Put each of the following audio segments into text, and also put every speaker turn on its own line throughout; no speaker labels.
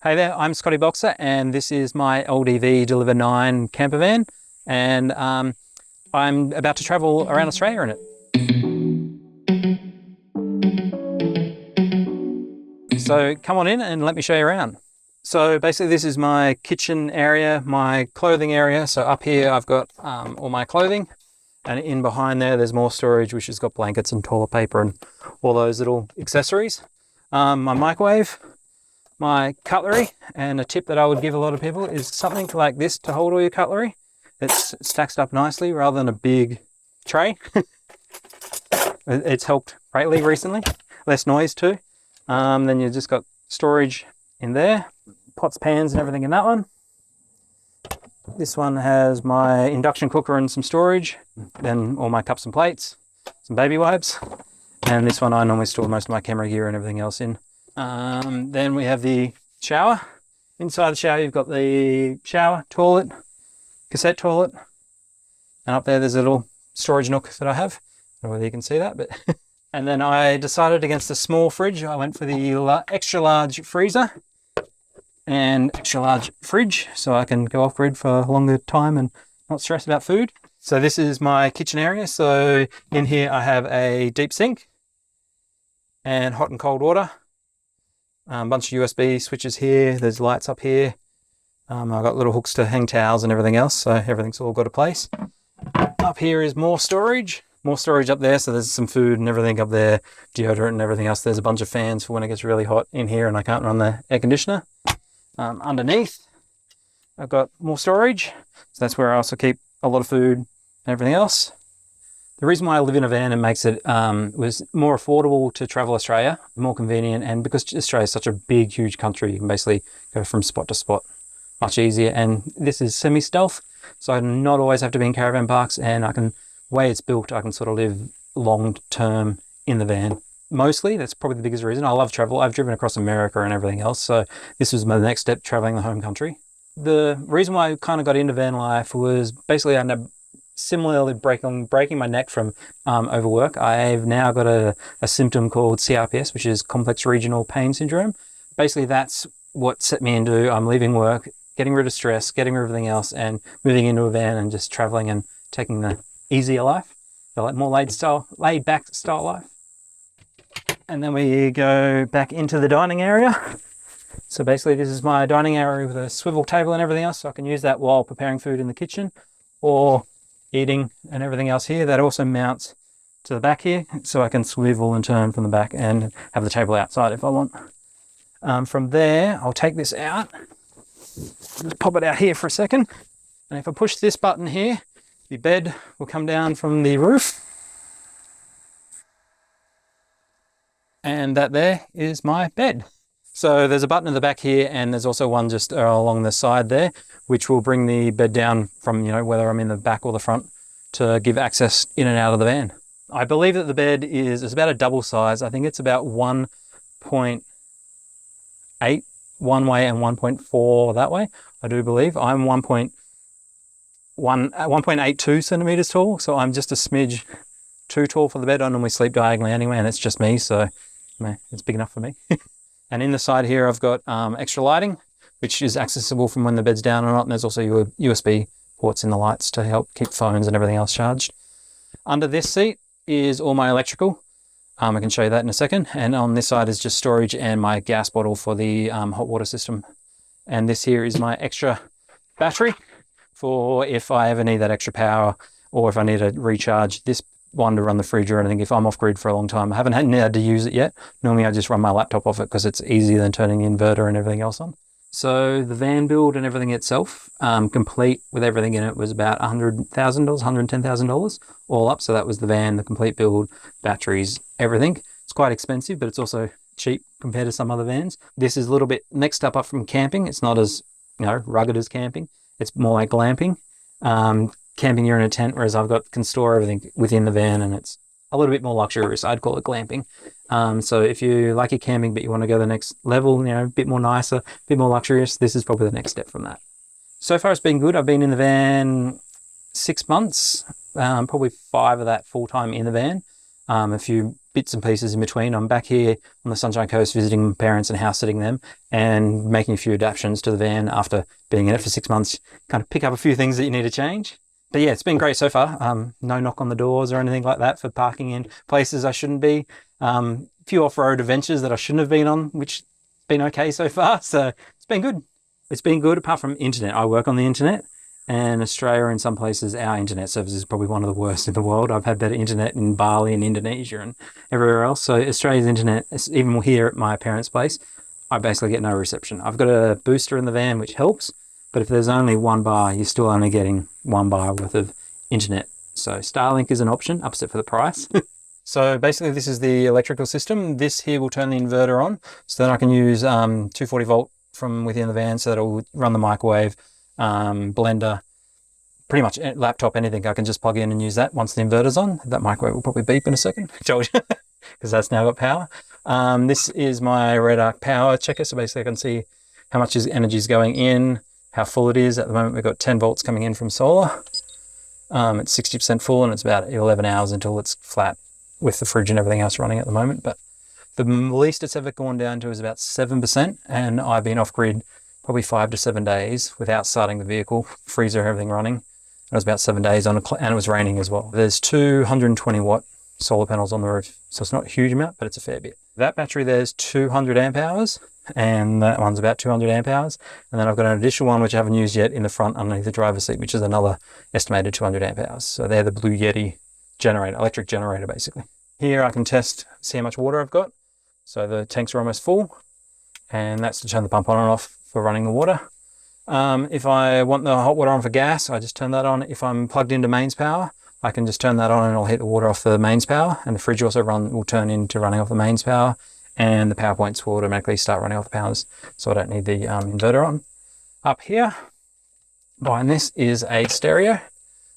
Hey there, I'm Scotty Boxer and this is my LDV Deliver 9 camper van, and I'm about to travel around Australia in it. So come on in and let me show you around. So basically this is my kitchen area, my clothing area. So up here I've got all my clothing, and in behind there's more storage which has got blankets and toilet paper and all those little accessories. My microwave, my cutlery, and a tip that I would give a lot of people is something like this to hold all your cutlery. It's stacked up nicely rather than a big tray. It's helped greatly recently. Less noise too. Then you've just got storage in there, pots, pans and everything in that one. This one has my induction cooker and some storage, then all my cups and plates, some baby wipes, and this one I normally store most of my camera gear and everything else in. Then we have the shower. Inside the shower you've got the shower, toilet, cassette toilet, and up there's a little storage nook that I have. I don't know whether you can see that, but and then I decided against a small fridge. I went for the extra large freezer and extra large fridge so I can go off grid for a longer time and not stress about food. So this is my kitchen area. So in here I have a deep sink and hot and cold water. A bunch of USB switches here, there's lights up here. I've got little hooks to hang towels and everything else, so everything's all got a place. Up here is more storage up there, so there's some food and everything up there, deodorant and everything else. There's a bunch of fans for when it gets really hot in here and I can't run the air conditioner. Underneath, I've got more storage, so that's where I also keep a lot of food and everything else. The reason why I live in a van and makes it was more affordable to travel Australia, more convenient, and because Australia is such a big, huge country, you can basically go from spot to spot much easier. And this is semi-stealth, so I do not always have to be in caravan parks, and the way it's built, I can sort of live long-term in the van. Mostly, that's probably the biggest reason. I love travel. I've driven across America and everything else, so this was my next step, traveling the home country. The reason why I kind of got into van life was basically I ended up similarly breaking my neck from overwork. I've now got a symptom called CRPS, which is complex regional pain syndrome. Basically, that's what set me into I'm leaving work, getting rid of stress, getting rid of everything else, and moving into a van and just traveling and taking the easier life, the more laid back style life. And then we go back into the dining area. So basically, this is my dining area with a swivel table and everything else, so I can use that while preparing food in the kitchen or eating and everything else here. That also mounts to the back here, so I can swivel and turn from the back and have the table outside if I want. From there, I'll take this out, just pop it out here for a second, and if I push this button here, the bed will come down from the roof, and that there is my bed. So there's a button in the back here, and there's also one just along the side there, which will bring the bed down from, whether I'm in the back or the front, to give access in and out of the van. I believe that the bed is about a double size. I think it's about 1.8 one way and 1.4 that way. I do believe I'm 1.82 centimeters tall, so I'm just a smidge too tall for the bed. I normally sleep diagonally anyway, and it's just me, so it's big enough for me. And in the side here, I've got extra lighting, which is accessible from when the bed's down or not. And there's also USB ports in the lights to help keep phones and everything else charged. Under this seat is all my electrical. I can show you that in a second. And on this side is just storage and my gas bottle for the hot water system. And this here is my extra battery for if I ever need that extra power, or if I need to recharge this one to run the fridge or anything if I'm off grid for a long time. I haven't had to use it yet. Normally I just run my laptop off it because it's easier than turning the inverter and everything else on. So the van build and everything itself, complete with everything in it, was about $100,000, $110,000 all up. So that was the van, the complete build, batteries, everything. It's quite expensive, but it's also cheap compared to some other vans. This is a little bit next step up from camping. It's not as rugged as camping. It's more like glamping. Camping, you're in a tent, whereas can store everything within the van, and it's a little bit more luxurious. I'd call it glamping. So if you like your camping but you want to go the next level, a bit more nicer, a bit more luxurious, this is probably the next step from that. So far it's been good. I've been in the van 6 months, probably 5 of that full time in the van. A few bits and pieces in between. I'm back here on the Sunshine Coast visiting my parents and house sitting them and making a few adaptations to the van after being in it for 6 months. Kind of pick up a few things that you need to change. But yeah, it's been great so far. No knock on the doors or anything like that for parking in places I shouldn't be. Few off-road adventures that I shouldn't have been on, which has been okay so far. So it's been good. It's been good apart from internet. I work on the internet, and Australia, in some places, our internet service is probably one of the worst in the world. I've had better internet in Bali and Indonesia and everywhere else. So Australia's internet, even here at my parents' place, I basically get no reception. I've got a booster in the van, which helps. But if there's only 1 bar, you're still only getting 1 bar worth of internet. So Starlink is an option, upset for the price. So basically this is the electrical system. This here will turn the inverter on. So then I can use 240 volt from within the van, so that it'll run the microwave, blender, pretty much laptop, anything. I can just plug in and use that once the inverter's on. That microwave will probably beep in a second, because that's now got power. This is my red arc power checker. So basically I can see how much energy is going in, how full it is. At the moment we've got 10 volts coming in from solar. It's 60% full, and it's about 11 hours until it's flat with the fridge and everything else running at the moment. But the least it's ever gone down to is about 7%, and I've been off grid probably 5 to 7 days without starting the vehicle, freezer, everything running. It was about 7 days and it was raining as well. There's 220 watt solar panels on the roof, so it's not a huge amount, but it's a fair bit. That battery there's 200 amp hours, and that one's about 200 amp hours. And then I've got an additional one which I haven't used yet in the front underneath the driver's seat, which is another estimated 200 amp hours. So they're the Blue Yeti generator, electric generator basically. Here I can test, see how much water I've got. So the tanks are almost full, and that's to turn the pump on and off for running the water. If I want the hot water on for gas, I just turn that on. If I'm plugged into mains power, I can just turn that on and it'll heat the water off the mains power, and the fridge also will turn into running off the mains power, and the power points will automatically start running off the powers, so I don't need the inverter on. Up here, behind this is a stereo,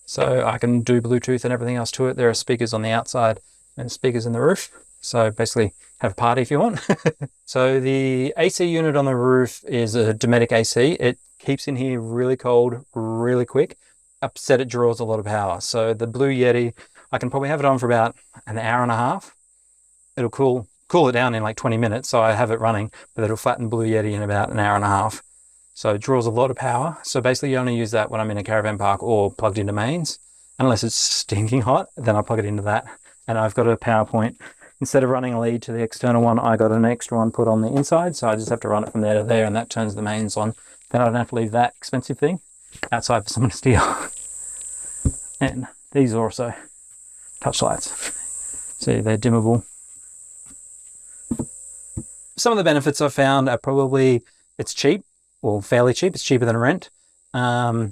so I can do Bluetooth and everything else to it. There are speakers on the outside and speakers in the roof, so basically have a party if you want. So the AC unit on the roof is a Dometic AC. It keeps in here really cold, really quick. Upset it draws a lot of power. So the Blue Yeti, I can probably have it on for about an hour and a half. It'll cool it down in like 20 minutes, so I have it running, but it'll flatten Blue Yeti in about an hour and a half. So it draws a lot of power. So basically you only use that when I'm in a caravan park or plugged into mains. Unless it's stinking hot, then I plug it into that. And I've got a power point. Instead of running a lead to the external one, I got an extra one put on the inside, so I just have to run it from there to there, and that turns the mains on. Then I don't have to leave that expensive thing outside for someone to steal. And these are also touch lights. See, they're dimmable. Some of the benefits I've found are probably it's cheap, or fairly cheap. It's cheaper than rent. I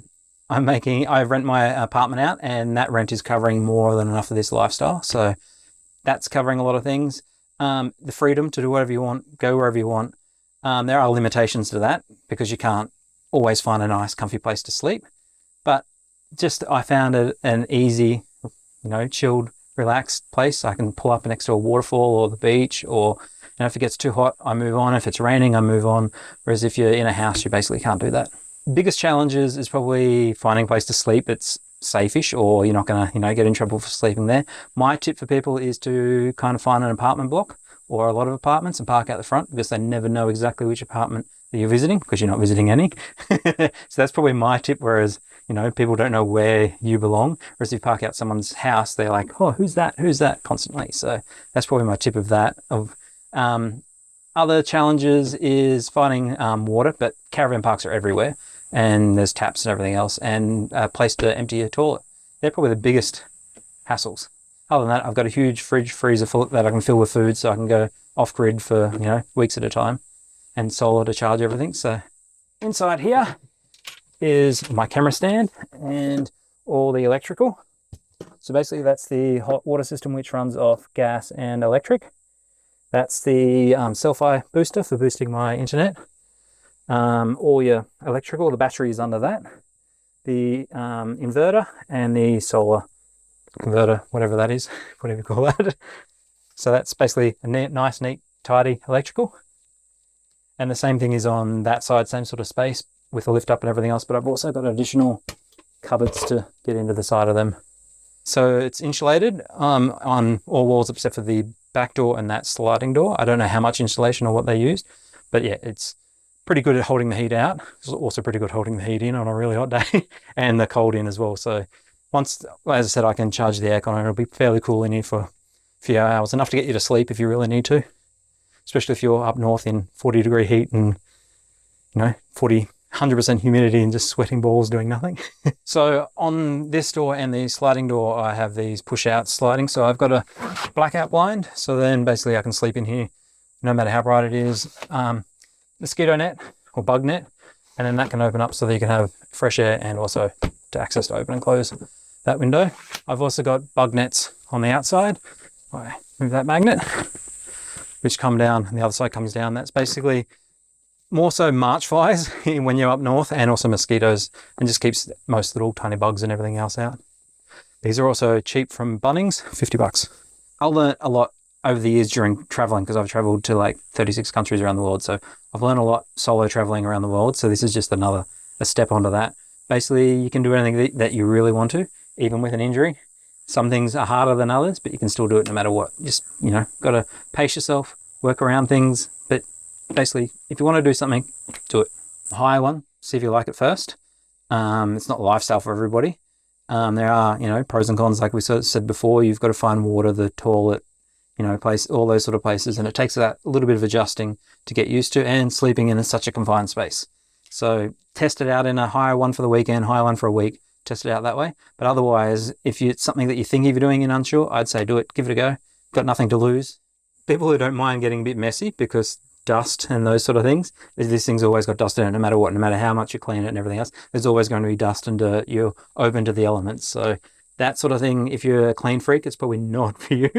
rent my apartment out, and that rent is covering more than enough of this lifestyle. So that's covering a lot of things. The freedom to do whatever you want, go wherever you want. There are limitations to that because you can't always find a nice, comfy place to sleep. But just I found it an easy, chilled, relaxed place. I can pull up next to a waterfall or the beach, or if it gets too hot, I move on. If it's raining, I move on. Whereas if you're in a house, you basically can't do that. Biggest challenges is probably finding a place to sleep. It's safe-ish, or you're not going to, get in trouble for sleeping there. My tip for people is to kind of find an apartment block or a lot of apartments and park out the front, because they never know exactly which apartment that you're visiting because you're not visiting any. So that's probably my tip. Whereas, people don't know where you belong. Whereas if you park out someone's house, they're like, oh, who's that? Who's that? Constantly. So that's probably my tip of that. Other challenges is finding water, but caravan parks are everywhere, and there's taps and everything else, and a place to empty your toilet. They're probably the biggest hassles. Other than that, I've got a huge freezer full that I can fill with food, so I can go off grid for weeks at a time, and solar to charge everything. So inside here is my camera stand and all the electrical. So basically that's the hot water system, which runs off gas and electric. That's the Selfie booster for boosting my internet. All your electrical, the battery is under that. The inverter and the solar converter, whatever that is, whatever you call that. So that's basically a nice, neat, tidy electrical. And the same thing is on that side, same sort of space with the lift up and everything else, but I've also got additional cupboards to get into the side of them. So it's insulated on all walls except for the back door and that sliding door. I don't know how much insulation or what they used, but yeah, it's pretty good at holding the heat out. It's also pretty good holding the heat in on a really hot day and the cold in as well. So once, as I said, I can charge the aircon and it'll be fairly cool in here for a few hours, enough to get you to sleep if you really need to, especially if you're up north in 40-degree heat and, 100% humidity and just sweating balls doing nothing. So on this door and the sliding door, I have these push out sliding. So I've got a blackout blind. So then basically I can sleep in here no matter how bright it is. Mosquito net or bug net, and then that can open up so that you can have fresh air and also to access to open and close that window. I've also got bug nets on the outside. I move that magnet, which come down and the other side comes down. That's basically more so March flies when you're up north, and also mosquitoes, and just keeps most little tiny bugs and everything else out. These are also cheap from Bunnings, $50. I learned a lot over the years during traveling, because I've traveled to like 36 countries around the world. So I've learned a lot solo traveling around the world. So this is just a step onto that. Basically, you can do anything that you really want to, even with an injury. Some things are harder than others, but you can still do it no matter what. Just, got to pace yourself, work around things. But basically, if you want to do something, do it. Hire one, see if you like it first. It's not lifestyle for everybody. There are, pros and cons. Like we sort of said before, you've got to find water, the toilet, place, all those sort of places. And it takes that a little bit of adjusting to get used to, and sleeping in such a confined space. So test it out in a hire one for the weekend, hire one for a week, test it out that way. But otherwise, if it's something that you think you're doing and unsure, I'd say do it, give it a go. Got nothing to lose. People who don't mind getting a bit messy, because dust and those sort of things, this thing's always got dust in it, no matter what, no matter how much you clean it and everything else, there's always going to be dust and dirt. You're open to the elements. So that sort of thing, if you're a clean freak, it's probably not for you.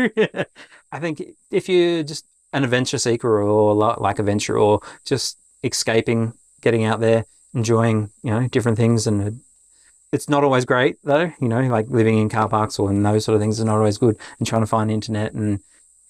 I think if you're just an adventure seeker, or like adventure, or just escaping, getting out there, enjoying, different things, and it's not always great though, like living in car parks or in those sort of things is not always good, and trying to find internet and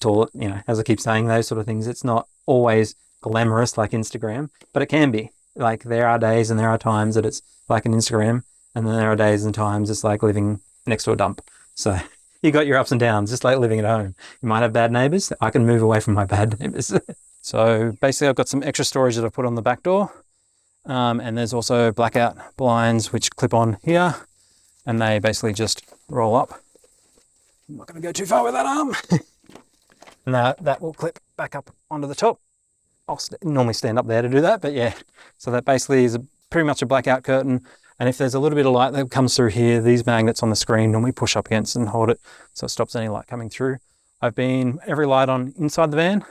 toilet, as I keep saying, those sort of things, it's not always glamorous like Instagram, but it can be. Like there are days and there are times that it's like an Instagram, and then there are days and times it's like living next to a dump. So you got your ups and downs, just like living at home. You might have bad neighbors. I can move away from my bad neighbors. So basically I've got some extra storage that I've put on the back door. And there's also blackout blinds which clip on here, and they basically just roll up. I'm not going to go too far with that arm. And that will clip back up onto the top. I'll normally stand up there to do that, but yeah. So that basically is pretty much a blackout curtain. And if there's a little bit of light that comes through here, these magnets on the screen normally push up against and hold it, so it stops any light coming through. I've been every light on inside the van,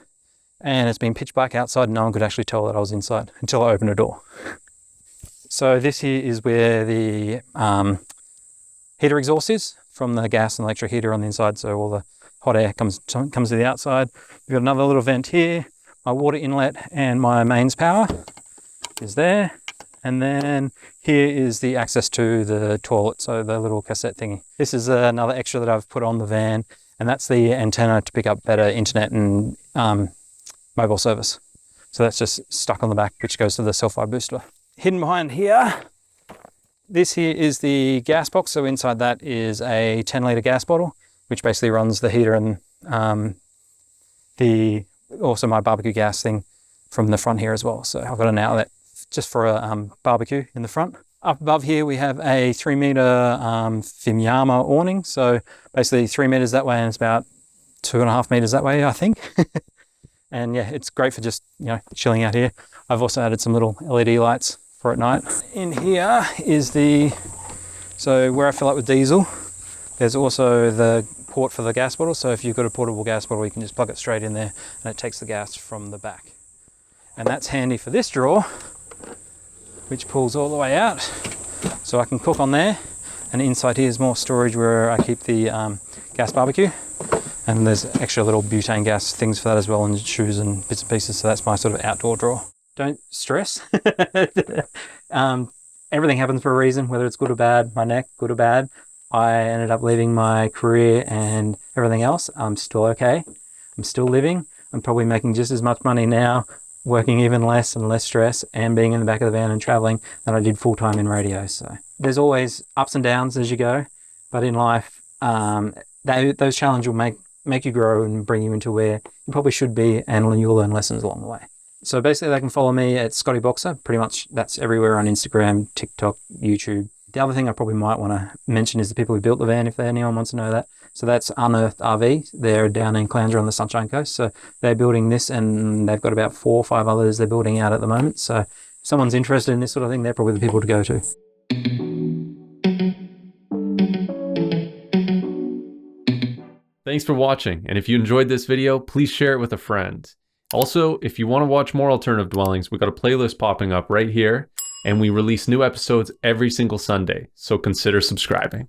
and it's been pitch black outside. No one could actually tell that I was inside until I opened a door. So this here is where the heater exhaust is from the gas and electric heater on the inside. So all the hot air comes to the outside. We've got another little vent here. My water inlet and my mains power is there. And then here is the access to the toilet, so the little cassette thingy. This is another extra that I've put on the van, and that's the antenna to pick up better internet and mobile service. So that's just stuck on the back, which goes to the self-fire booster. Hidden behind here, this here is the gas box. So inside that is a 10-litre gas bottle, which basically runs the heater and also my barbecue gas thing from the front here as well. So I've got an outlet just for a barbecue in the front. Up above here we have a 3 metre Fimyama awning. So basically 3 metres that way, and it's about 2.5 metres that way, I think. And yeah, it's great for just, chilling out here. I've also added some little LED lights for at night. In here is so where I fill up with diesel, there's also the port for the gas bottle. So if you've got a portable gas bottle, you can just plug it straight in there and it takes the gas from the back. And that's handy for this drawer, which pulls all the way out. So I can cook on there. And inside here is more storage where I keep the gas barbecue. And there's extra little butane gas things for that as well, and shoes and bits and pieces. So that's my sort of outdoor drawer. Don't stress. Everything happens for a reason, whether it's good or bad. My neck, good or bad. I ended up leaving my career and everything else. I'm still okay. I'm still living. I'm probably making just as much money now, working even less and less stress, and being in the back of the van and traveling than I did full time in radio. So there's always ups and downs as you go, but in life, those challenges will make make you grow and bring you into where you probably should be, and you'll learn lessons along the way. So basically they can follow me at Scotty Boxer. Pretty much that's everywhere on Instagram, TikTok, YouTube. The other thing I probably might want to mention is the people who built the van, if anyone wants to know that. So that's Unearthed RV. They're down in Clounsra on the Sunshine Coast. So they're building this, and they've got about 4 or 5 others they're building out at the moment. So if someone's interested in this sort of thing, they're probably the people to go to.
Thanks for watching, and if you enjoyed this video, please share it with a friend. Also, if you want to watch more alternative dwellings, we've got a playlist popping up right here, and we release new episodes every single Sunday, so consider subscribing.